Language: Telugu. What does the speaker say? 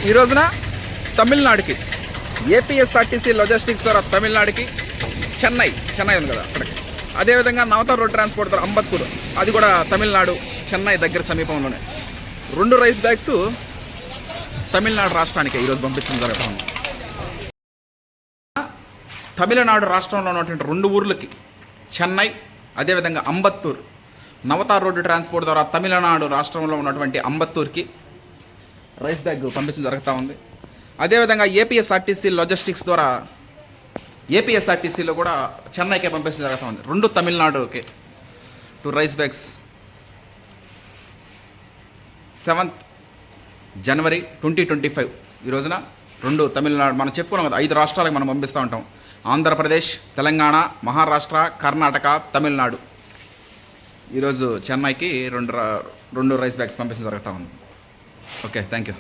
ఈ రోజున తమిళనాడుకి ఏపీఎస్ఆర్టీసీ లాజిస్టిక్స్ ద్వారా తమిళనాడుకి చెన్నై ఉంది కదా అక్కడికి. అదేవిధంగా నవతార్ రోడ్ ట్రాన్స్పోర్ట్ ద్వారా అంబత్తూరు, అది కూడా తమిళనాడు చెన్నై దగ్గర సమీపంలోనే 2 రైస్ బ్యాగ్స్ తమిళనాడు రాష్ట్రానికి ఈరోజు పంపించడం జరుగుతుంది. తమిళనాడు రాష్ట్రంలో ఉన్నటువంటి 2 ఊర్లకి చెన్నై, అదేవిధంగా అంబత్తూరు, నవతార్ రోడ్డు ట్రాన్స్పోర్ట్ ద్వారా తమిళనాడు రాష్ట్రంలో ఉన్నటువంటి అంబత్తూరుకి రైస్ బ్యాగ్ పంపించడం జరుగుతూ ఉంది. అదేవిధంగా ఏపీఎస్ఆర్టీసీ లాజిస్టిక్స్ ద్వారా ఏపీఎస్ఆర్టీసీలో కూడా చెన్నైకే పంపించడం జరుగుతూ ఉంది. 2 తమిళనాడుకి 2 రైస్ బ్యాగ్స్ 7th జనవరి 2025 ఈ రోజున 2 తమిళనాడు, మనం చెప్పుకున్నాం కదా 5 రాష్ట్రాలకు మనం పంపిస్తూ ఉంటాం. ఆంధ్రప్రదేశ్, తెలంగాణ, మహారాష్ట్ర, కర్ణాటక, తమిళనాడు. ఈరోజు చెన్నైకి 2 రైస్ బ్యాగ్స్ పంపించడం జరుగుతూ ఉంది. Okay, thank you.